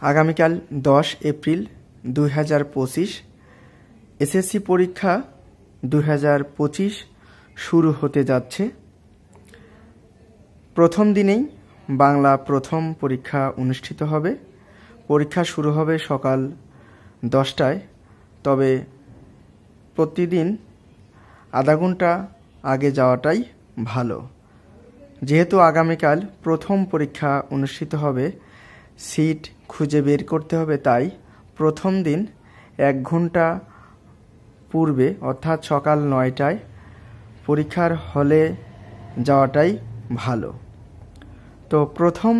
আগামীকাল 10 April 2025 SSC পরীক্ষা 2025 শুরু হতে যাচ্ছে। প্রথম দিনেই বাংলা প্রথম পরীক্ষা অনুষ্ঠিত হবে। পরীক্ষা শুরু হবে সকাল 10টায়, তবে প্রতিদিন আধা ঘন্টা আগে যাওয়াটাই ভালো। যেহেতু আগামীকাল প্রথম পরীক্ষা অনুষ্ঠিত হবে, সিট খুঁজে বের করতে হবে, তাই প্রথম দিন 1 ঘন্টা পূর্বে অর্থাৎ সকাল 9টায় পরীক্ষার হলে যাওয়াটাই ভালো। তো প্রথম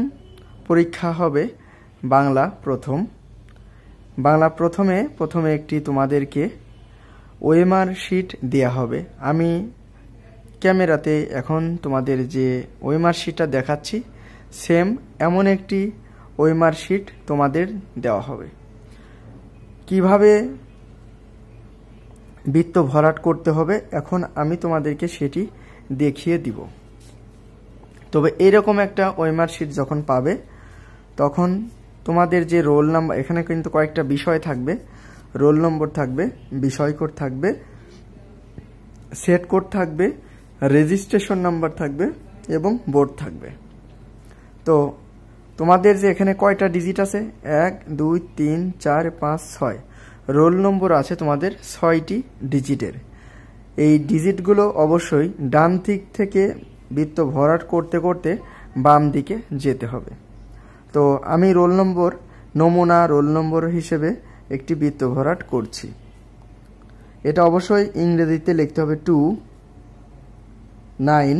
পরীক্ষা হবে বাংলা প্রথম। বাংলা প্রথমে একটি তোমাদেরকে ওএমআর শিট দেয়া হবে। আমি ক্যামেরাতে এখন তোমাদের যে ওএমআর শিটটা দেখাচ্ছি, সেম এমন একটি ওএমআর শিট তোমাদের দেওয়া হবে। কিভাবে বৃত্ত ভরাট করতে হবে এখন আমি তোমাদেরকে সেটি দেখিয়ে দিব। তবে এরকম একটা ওএমআর শিট যখন পাবে, তখন তোমাদের যে রোল নাম্বার, এখানে কিন্তু কয়েকটা বিষয় থাকবে, রোল নম্বর থাকবে, বিষয় কোড থাকবে, সেট কোড থাকবে, রেজিস্ট্রেশন নাম্বার থাকবে এবং বোর্ড থাকবে। তো তোমাদের যে এখানে কয়টা ডিজিট আছে, 1 2 3 4 5 6, রোল নম্বর আছে তোমাদের 6টি ডিজিটের। এই ডিজিটগুলো অবশ্যই ডান দিক থেকে বৃত্ত ভরাট করতে করতে বাম দিকে যেতে হবে। তো আমি নমুনা রোল নম্বর হিসেবে একটি বৃত্ত ভরাট করছি। এটা অবশ্যই ইংরেজিতে লিখতে হবে 2 9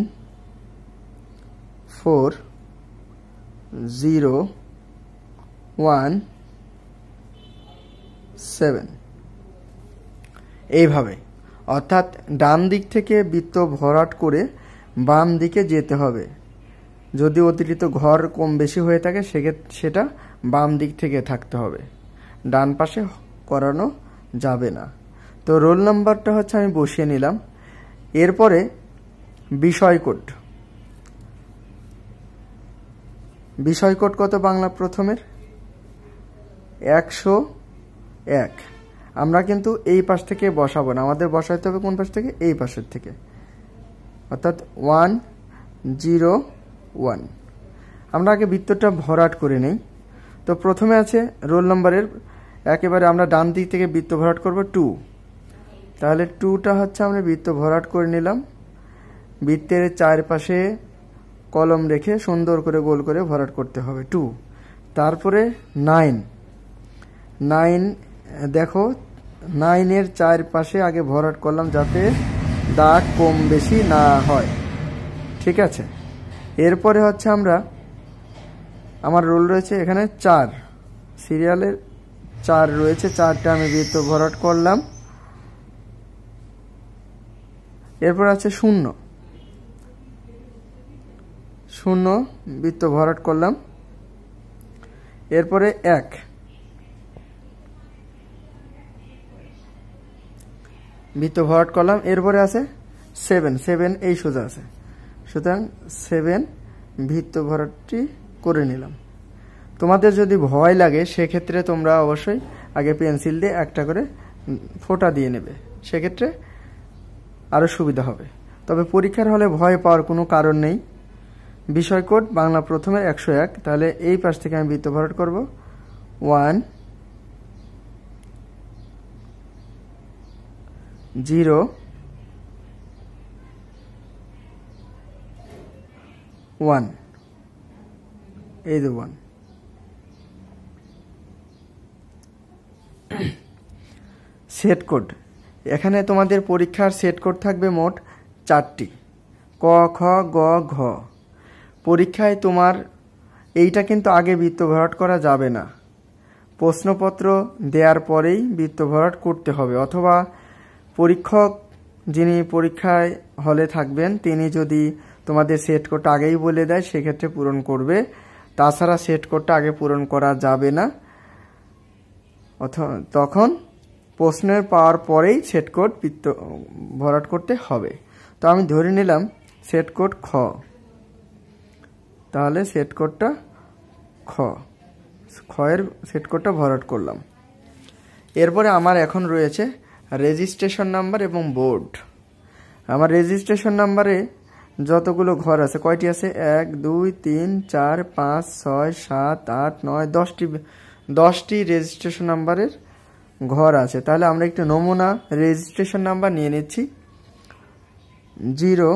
4 0 1 7, এইভাবে। অর্থাৎ ডান দিক থেকে বৃত্ত ভরাট করে বাম দিকে যেতে হবে। যদি অতিরিক্ত ঘর কম বেশি হয়ে থাকে সেটা বাম দিক থেকে থাকতে হবে, ডান পাশে করানো যাবে না। তো রোল নাম্বারটা হচ্ছে আমি বসিয়ে নিলাম। এরপরে বিষয় কোড কত বাংলা প্রথমের? 101। আমরা কিন্তু এই পাশ থেকে বসাবো না, আমাদের বসাইতে হবে কোন পাশ থেকে? এই পাশের থেকে, অর্থাৎ 101। আমরা আগে বৃত্তটা ভরাট করে নেই। তো প্রথমে আছে রোল নম্বরের, একেবারে আমরা ডান দিক থেকে বৃত্ত ভরাট করব 2। তাহলে 2টা হচ্ছে আমরা বৃত্ত ভরাট করে নিলাম। বৃত্তের চারপাশে কলম রেখে সুন্দর করে গোল করে ভরাট করতে হবে 2। তারপরে 9 দেখো, 9-এর চারপাশে আগে ভরাট করলাম যাতে দাগ কম বেশি না হয়, ঠিক আছে। এরপরে হচ্ছে আমার রোল রয়েছে এখানে 4, সিরিয়ালের 4 রয়েছে, 4টা আমি বৃত্ত ভরাট করলাম। এরপর আছে 0 বৃত্ত ভরাট করলাম। এরপরে 1 বৃত্ত ভরাট করলাম। এরপরে আছে 7 এই সোজা আছে, সুতরাং 7 বৃত্ত ভরাটটি করে নিলাম। তোমাদের যদি ভয় লাগে সেক্ষেত্রে তোমরা অবশ্যই আগে পেন্সিল দিয়ে একটা করে ফোঁটা দিয়ে নেবে, সেক্ষেত্রে আরো সুবিধা হবে। তবে পরীক্ষার হলে ভয় পাওয়ার কোনো কারণ নেই। বিষয় কোড বাংলা প্রথমে 101। তাহলে এই পাশ থেকে আমি বৃত্ত ভরাট করব 1 0 1, এই যে 1। সেট কোড, এখানে তোমাদের পরীক্ষার সেট কোড থাকবে মোট 4টি, ক খ গ ঘ। পরীক্ষায় তোমার এইটা কিন্তু আগে বৃত্ত ভরাট করা যাবে না, প্রশ্নপত্র দেওয়ার পরেই বৃত্ত ভরাট করতে হবে, অথবা পরীক্ষক যিনি পরীক্ষায় হলে থাকবেন তিনি যদি তোমাদের সেট কোডটা আগেই বলে দেয় সেক্ষেত্রে পূরণ করবে, তাছাড়া সেট কোডটা আগে পূরণ করা যাবে না। তখন প্রশ্নের পাওয়ার পরেই সেট কোড বৃত্ত ভরাট করতে হবে। তো আমি ধরে নিলাম সেট কোড খ, তাহলে সেট কোডটা খ, ক্ষয়ের সেট কোডটা ভরাট করলাম। এরপরে আমার এখন রয়েছে রেজিস্ট্রেশন নাম্বার এবং বোর্ড। আমার রেজিস্ট্রেশন নাম্বারে যতগুলো ঘর আছে, কয়টি আছে? 1 2 3 4 5 6 7 8 9 10টি রেজিস্ট্রেশন নাম্বারের ঘর আছে। তাহলে আমরা একটু নমুনা রেজিস্ট্রেশন নাম্বার নিয়ে নিচ্ছি। 0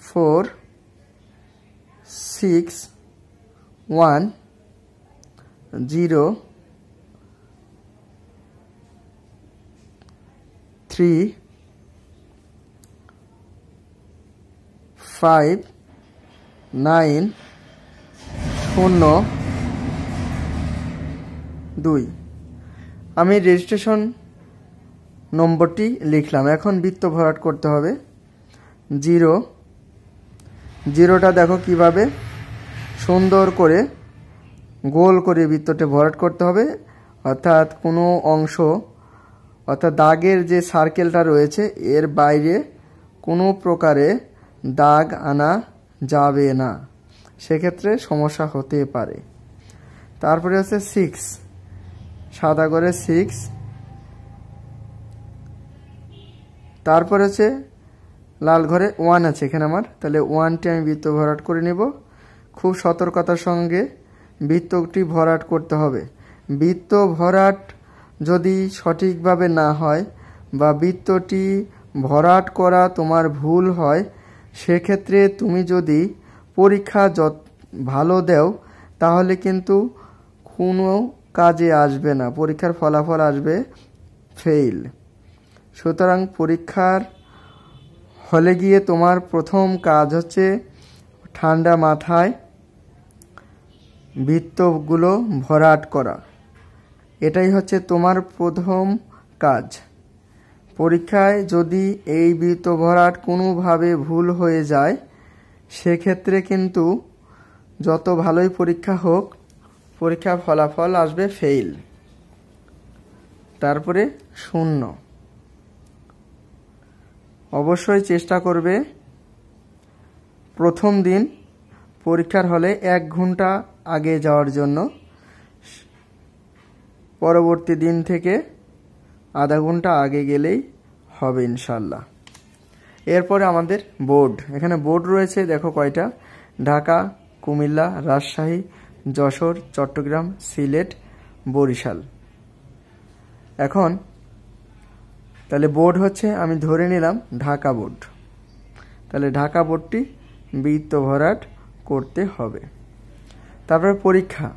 4 6 1 0 3 5 9 0 2। আমি রেজিস্ট্রেশন নম্বরটি লিখলাম। এখন বৃত্ত ভরাট করতে হবে। 0টা দেখো কিভাবে সুন্দর করে গোল করে বৃত্তটি ভরাট করতে হবে, অর্থাৎ কোনো অংশ, অর্থাৎ দাগের যে সার্কেলটা রয়েছে এর বাইরে কোনো প্রকারে দাগ আনা যাবে না, সেক্ষেত্রে সমস্যা হতে পারে। তারপরে হচ্ছে 6, সাদা করে 6। তারপরে হচ্ছে লাল ঘরে 1 আছে এখানে আমার, তাহলে 1টি আমি বৃত্ত ভরাট করে নেব। খুব সতর্কতার সঙ্গে বৃত্তটি ভরাট করতে হবে। বৃত্ত ভরাট যদি সঠিকভাবে না হয় বা বৃত্তটি ভরাট করা তোমার ভুল হয়, সেক্ষেত্রে তুমি যদি পরীক্ষা ভালো দেও তাহলে কিন্তু কোনো কাজে আসবে না, পরীক্ষার ফলাফল আসবে ফেইল। সুতরাং পরীক্ষার হলে গিয়ে তোমার প্রথম কাজ হচ্ছে ঠান্ডা মাথায় বৃত্তগুলো ভরাট করা। এটাই হচ্ছে তোমার প্রথম কাজ। পরীক্ষায় যদি এই বৃত্ত ভরাট কোনোভাবে ভুল হয়ে যায়, সেক্ষেত্রে কিন্তু যত ভালোই পরীক্ষা হোক, পরীক্ষার ফলাফল আসবে ফেইল। তারপরে 0। অবশ্যই চেষ্টা করবে প্রথম দিন পরীক্ষার হলে 1 ঘন্টা আগে যাওয়ার জন্য। পরবর্তী দিন থেকে আধা ঘন্টা আগে গেলেই হবে ইনশাল্লাহ। এরপরে আমাদের বোর্ড। এখানে বোর্ড রয়েছে দেখো কয়টা: ঢাকা, কুমিল্লা, রাজশাহী, যশোর, চট্টগ্রাম, সিলেট, বরিশাল। এখন তাহলে বোর্ড হচ্ছে, আমি ধরে নিলাম ঢাকা বোর্ড। তাহলে ঢাকা বোর্ডটি বৃত্ত ভরাট করতে হবে। তারপরে পরীক্ষা,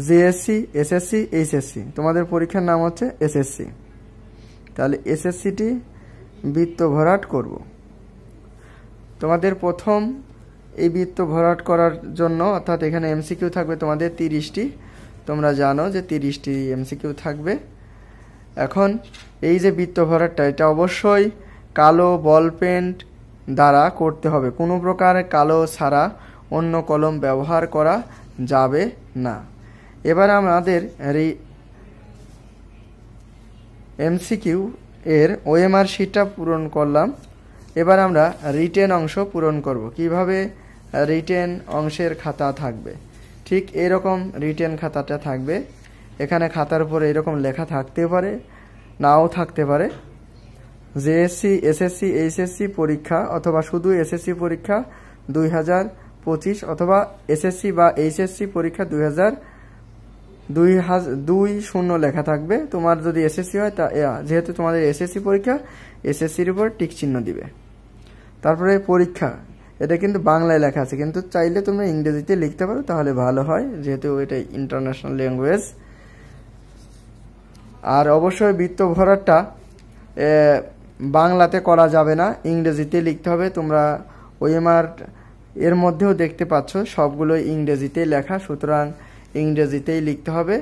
জেএসসি, এসএসসি, এইচএসসি। তোমাদের পরীক্ষার নাম হচ্ছে এসএসসি। তাহলে এসএসসিটি বৃত্ত ভরাট করব। তোমাদের প্রথম এই বৃত্ত ভরাট করার জন্য, অর্থাৎ এখানে এমসিকিউ থাকবে তোমাদের 30টি। তোমরা জানো যে 30টি এমসিকিউ থাকবে। এখন এই যে বৃত্ত ভরাটটা, এটা অবশ্যই কালো বল পেন দ্বারা করতে হবে। কোনো প্রকার কালো ছাড়া অন্য কলম ব্যবহার করা যাবে না। এবার আমাদের এমসিকিউ এর ওএমআর শিটটা পূরণ করলাম। এবার আমরা রিটেন অংশ পূরণ করব। কিভাবে রিটেন অংশের খাতা থাকবে, ঠিক এরকম রিটেন খাতাটা থাকবে। এখানে খাতার উপরে এরকম লেখা থাকতে পারে, নাও থাকতে পারে। জেএসসি, এসএসসি, এইচএসসি পরীক্ষা অথবা শুধু এসএসসি পরীক্ষা 2025, অথবা এসএসসি বা এইচএসসি পরীক্ষা 2020 লেখা থাকবে। তোমার যদি এসএসসি হয়, তা যেহেতু তোমাদের এসএসসি পরীক্ষা, এসএসসির উপর টিক চিহ্ন দিবে। তারপরে পরীক্ষা, এটা কিন্তু বাংলায় লেখা আছে, কিন্তু চাইলে তোমরা ইংরেজিতে লিখতে পারো, তাহলে ভালো হয়, যেহেতু এটা ইন্টারন্যাশনাল ল্যাঙ্গুয়েজ। আর অবশ্যই বৃত্ত ভরাটটা বাংলাতে করা যাবে না, ইংরেজিতে লিখতে হবে। তোমরা ওএমআর এর মধ্যেও দেখতে পাচ্ছ সবগুলো ইংরেজিতে লেখা, সুতরাং ইংরেজিতেই লিখতে হবে।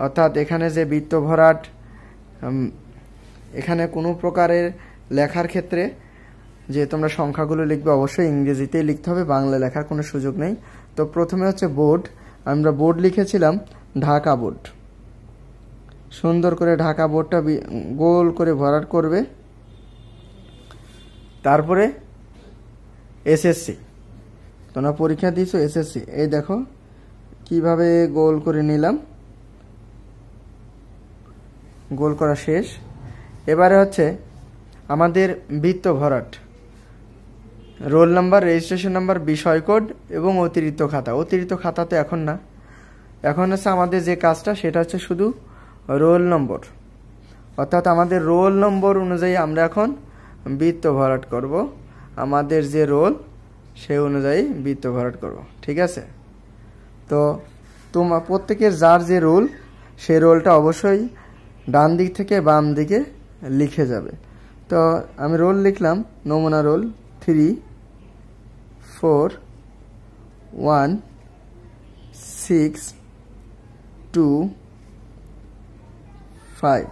অর্থাৎ এখানে যে বৃত্ত ভরাট, এখানে কোনো প্রকারের লেখার ক্ষেত্রে যে তোমরা সংখ্যাগুলো লিখবে অবশ্যই ইংরেজিতেই লিখতে হবে, বাংলা লেখার কোনো সুযোগ নেই। তো প্রথমে হচ্ছে বোর্ড। আমরা বোর্ড লিখেছিলাম ঢাকা বোর্ড। সুন্দর করে ঢাকা বোর্ডটা গোল করে ভরাট করবে। তারপরে এসএসসি, তোমরা পরীক্ষা দিয়েছো এসএসসি, এই দেখো কিভাবে গোল করে নিলাম, গোল করা শেষ। এবারে হচ্ছে আমাদের বৃত্ত ভরাট, রোল নাম্বার, রেজিস্ট্রেশন নাম্বার, বিষয় কোড এবং অতিরিক্ত খাতা। অতিরিক্ত খাতা তো এখন না, এখন হচ্ছে আমাদের যে কাজটা সেটা হচ্ছে শুধু রোল নম্বর, অর্থাৎ আমাদের রোল নম্বর অনুযায়ী আমরা এখন বৃত্ত ভরাট করব। আমাদের যে রোল সেই অনুযায়ী বৃত্ত ভরাট করব, ঠিক আছে? তো তোমার প্রত্যেকের যার যে রোল সেই রোলটা অবশ্যই ডান দিক থেকে বাম দিকে লিখে যাবে। তো আমি রোল লিখলাম, নমুনা রোল 3 4 1 6 2 5।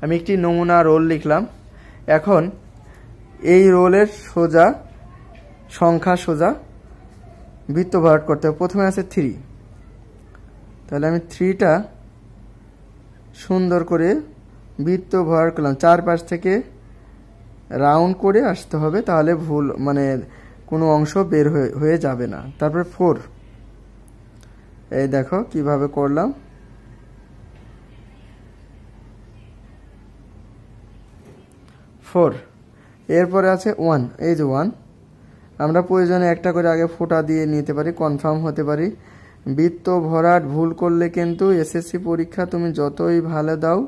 আমি একটি নমুনা রোল লিখলাম। এখন এই রোলের সোজা সংখ্যা সোজা বৃত্ত ভরাট করতে হবে। প্রথমে আছে 3, তাহলে আমি 3টা সুন্দর করে বৃত্ত ভরাট করলাম। চারপাশ থেকে রাউন্ড করে আসতে হবে, তাহলে ভুল মানে কোনো অংশ বের হয়ে যাবে না। তারপরে 4, এই দেখো কিভাবে করলাম। 4, এরপরে আছে 1, এই যে 1, আমরা প্রয়োজনে একটা করে আগে ফোঁটা দিয়ে নিতে পারি, কনফার্ম হতে পারি। বৃত্ত ভরাট ভুল করলে কিন্তু এসএসসি পরীক্ষা তুমি যতই ভালো দাও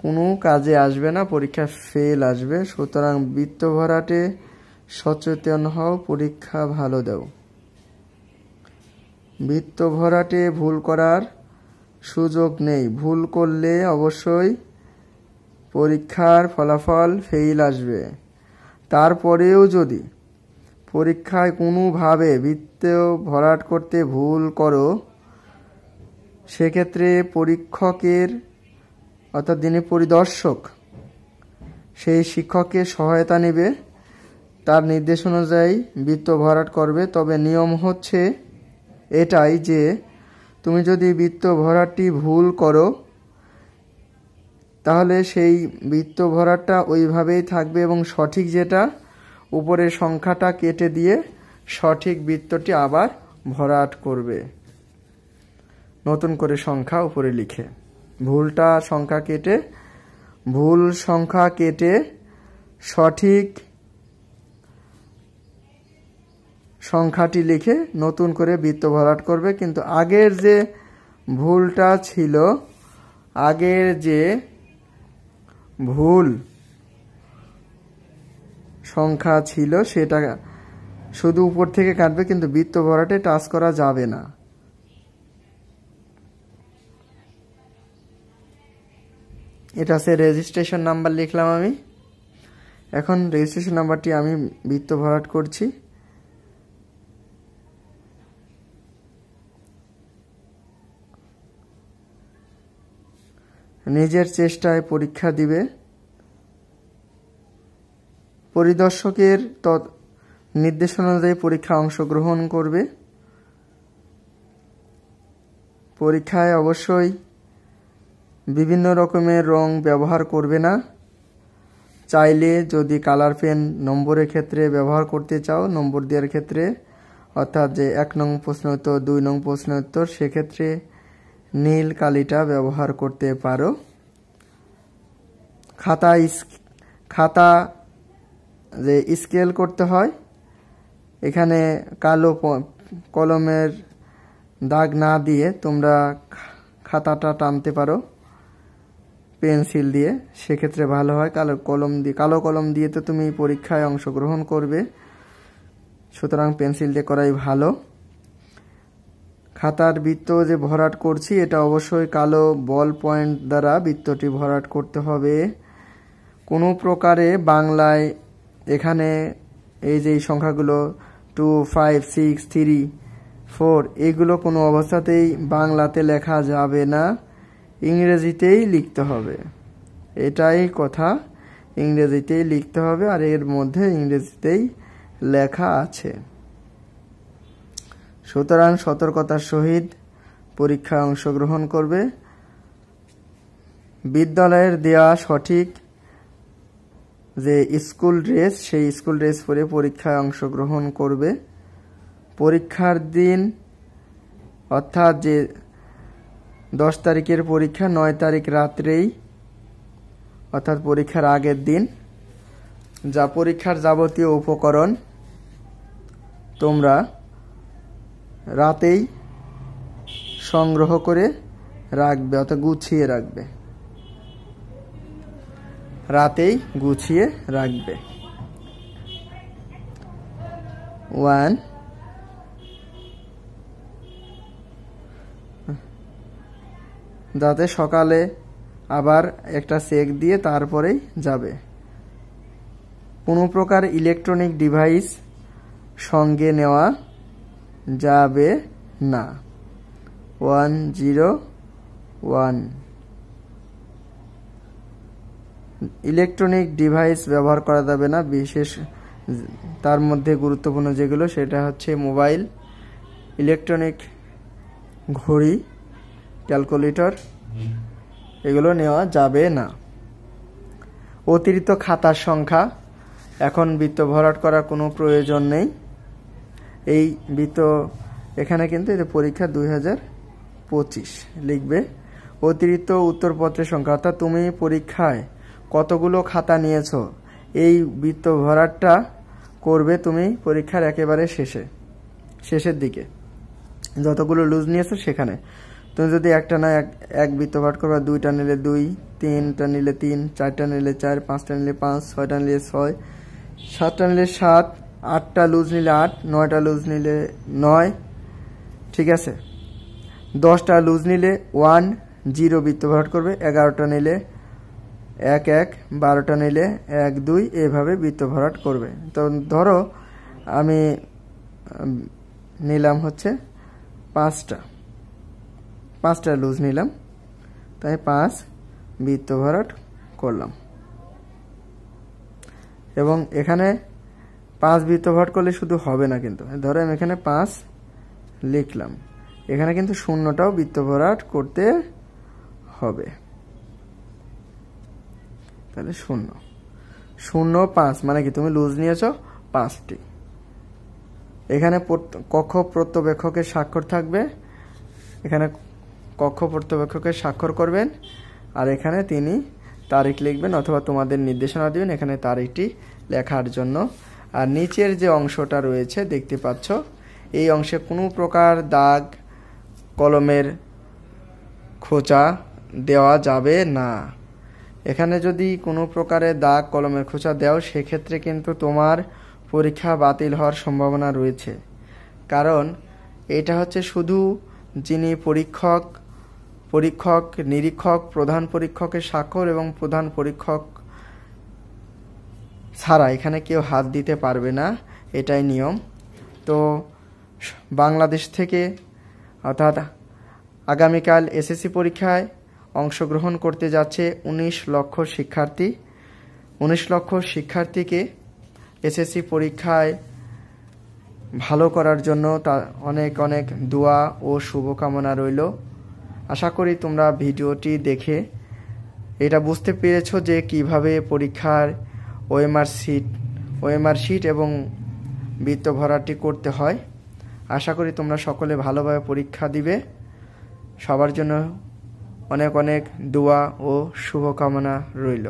কোনো কাজে আসবে না, পরীক্ষা ফেল আসবে। সুতরাং বৃত্ত ভরাটে সচেতন হও, পরীক্ষা ভালো দাও। বৃত্ত ভরাটে ভুল করার সুযোগ নেই, ভুল করলে অবশ্যই পরীক্ষার ফলাফল ফেল আসবে। তারপরেও যদি পরীক্ষায় কোনোভাবে বৃত্ত ভরাট করতে ভুল করো, সেক্ষেত্রে পরীক্ষকের অর্থাৎ যিনি পরিদর্শক সেই শিক্ষকের সহায়তা নেবে, তার নির্দেশ অনুযায়ী বৃত্ত ভরাট করবে। তবে নিয়ম হচ্ছে এটাই যে তুমি যদি বৃত্ত ভরাটটি ভুল করো তাহলে সেই বৃত্ত ভরাটটা ওইভাবেই থাকবে এবং সঠিক যেটা উপরের সংখ্যাটা কেটে দিয়ে সঠিক বৃত্তটি আবার ভরাট করবে, নতুন করে সংখ্যা উপরে লিখে। ভুলটা সংখ্যা কেটে, ভুল সংখ্যা কেটে সঠিক সংখ্যাটি লিখে নতুন করে বৃত্ত ভরাট করবে। কিন্তু আগের যে ভুলটা ছিল, আগের যে ভুল সংখ্যা ছিল সেটা শুধু উপর থেকে কাটবে, কিন্তু বৃত্ত ভরাটে টাচ করা যাবে না। এটা আছে রেজিস্ট্রেশন নাম্বার লিখলাম আমি। এখন রেজিস্ট্রেশন নাম্বারটি আমি বৃত্ত ভরাট করছি। নিজের চেষ্টায় পরীক্ষা দিবে, পরিদর্শকের নির্দেশনা অনুযায়ী পরীক্ষা অংশগ্রহণ করবে। পরীক্ষায় অবশ্যই বিভিন্ন রকমের রং ব্যবহার করবে না। চাইলে যদি কালার পেন নম্বরের ক্ষেত্রে ব্যবহার করতে চাও, নম্বর দেওয়ার ক্ষেত্রে, অর্থাৎ যে 1 নং প্রশ্ন উত্তর, 2 নং প্রশ্ন উত্তর, সেক্ষেত্রে নীল কালিটা ব্যবহার করতে পারো। খাতা যে স্কেল করতে হয়, এখানে কালো কলমের দাগ না দিয়ে তোমরা খাতাটা টানতে পারো পেন্সিল দিয়ে, সেক্ষেত্রে ভালো হয়। কালো কলম দিয়ে তো তুমি পরীক্ষায় অংশগ্রহণ করবে, সুতরাং পেন্সিল দিয়ে করাই ভালো। খাতার বৃত্ত যে ভরাট করছি এটা অবশ্যই কালো বল পয়েন্ট দ্বারা বৃত্তটি ভরাট করতে হবে। কোনো প্রকারে বাংলায় এখানে এই যে সংখ্যাগুলো 2 5 6 3 4 এগুলো কোনো অবস্থাতেই বাংলাতে লেখা যাবে না, ইংরেজিতেই লিখতে হবে। এটাই কথা, ইংরেজিতেই লিখতে হবে, আর এর মধ্যে ইংরেজিতেই লেখা আছে। সুতরাং সতর্কতার সহিত পরীক্ষায় অংশগ্রহণ করবে। বিদ্যালয়ের দেয়া সঠিক যে স্কুল ড্রেস, সেই স্কুল ড্রেস পরে পরীক্ষায় অংশগ্রহণ করবে। পরীক্ষার দিন অর্থাৎ যে 10 তারিখের পরীক্ষা 9 তারিখ রাত্রেই অর্থাৎ পরীক্ষার আগের দিন যা পরীক্ষার যাবতীয় উপকরণ তোমরা রাতেই সংগ্রহ করে রাখবে, অর্থাৎ গুছিয়ে রাখবে, রাতেই গুছিয়ে রাখবে। 1 যাতে সকালে আবার একটা চেক দিয়ে তারপরেই যাবে। কোনো প্রকার ইলেকট্রনিক ডিভাইস সঙ্গে নেওয়া যাবে না। 101 ইলেকট্রনিক ডিভাইস ব্যবহার করা যাবে না, বিশেষ তার মধ্যে গুরুত্বপূর্ণ যেগুলো সেটা হচ্ছে মোবাইল, ইলেকট্রনিক ঘড়ি, ক্যালকুলেটর, এগুলো নেওয়া যাবে না। অতিরিক্ত খাতার সংখ্যা এখন বৃত্ত ভরাট করার কোনো প্রয়োজন নেই। এই বৃত্ত এখানে কিন্তু এটা পরীক্ষা 2025 লিখবে। অতিরিক্ত উত্তরপত্রের সংখ্যা, অর্থাৎ তুমি পরীক্ষায় কতগুলো খাতা নিয়েছো এই বৃত্ত ভরাটটা করবে তুমি পরীক্ষার একেবারে শেষের দিকে। যতগুলো লুজ নিয়েছো সেখানে তুমি যদি একটা না এক বৃত্ত ভরাট করবা, 2টা নিলে 2, 3টা নিলে 3, 4টা নিলে 4, 5টা নিলে 5, 6টা নিলে 6, 7টা নিলে 7, 8টা লুজ নিলে 8, 9টা লুজ নিলে 9, ঠিক আছে। 10টা লুজ নিলে 1 0 বৃত্ত ভরাট করবে। 11টা নিলে 1 1, 12টা নিলে 1 2, এভাবে বৃত্ত ভরাট করবে। তো ধরো আমি নিলাম হচ্ছে 5টা লুজ নিলাম, তাই 5 বৃত্ত ভরাট করলাম। এবং এখানে 5 বৃত্ত ভরাট করলে শুধু হবে না, কিন্তু ধরো আমি এখানে 5 লিখলাম, এখানে কিন্তু শূন্যটাও বৃত্ত ভরাট করতে হবে। তাহলে 0 0 5 মানে কি তুমি লুজ নিয়েছো 5টি। এখানে কক্ষ প্রত্যবেক্ষকের স্বাক্ষর থাকবে, এখানে কক্ষ প্রত্যবেক্ষকের স্বাক্ষর করবেন, আর এখানে তিনি তারিখ লিখবেন অথবা তোমাদের নির্দেশনা দিবেন এখানে তারিখটি লেখার জন্য। আর নিচের যে অংশটা রয়েছে দেখতে পাচ্ছ, এই অংশে কোনো প্রকার দাগ, কলমের খোঁচা দেওয়া যাবে না। এখানে যদি কোনো প্রকারের দাগ, কলমের খোঁচা দাও সেক্ষেত্রে কিন্তু তোমার পরীক্ষা বাতিল হওয়ার সম্ভাবনা রয়েছে। কারণ এটা হচ্ছে শুধু যিনি পরীক্ষক, নিরীক্ষক, প্রধান পরীক্ষকের স্বাক্ষর এবং প্রধান পরীক্ষক ছাড়া এখানে কেউ হাত দিতে পারবে না, এটাই নিয়ম। তো বাংলাদেশ থেকে অর্থাৎ আগামীকাল এসএসসি পরীক্ষায় অংশগ্রহণ করতে যাচ্ছে 19 লক্ষ শিক্ষার্থী। 19 লক্ষ শিক্ষার্থীকে এসএসসি পরীক্ষায় ভালো করার জন্য অনেক অনেক দোয়া ও শুভকামনা রইল। আশা করি তোমরা ভিডিওটি দেখে এটা বুঝতে পেরেছো যে কিভাবে পরীক্ষার ওএমআর শিট এবং বৃত্ত ভরাটি করতে হয়। আশা করি তোমরা সকলে ভালোভাবে পরীক্ষা দিবে। সবার জন্য অনেক অনেক দোয়া ও শুভকামনা রইল।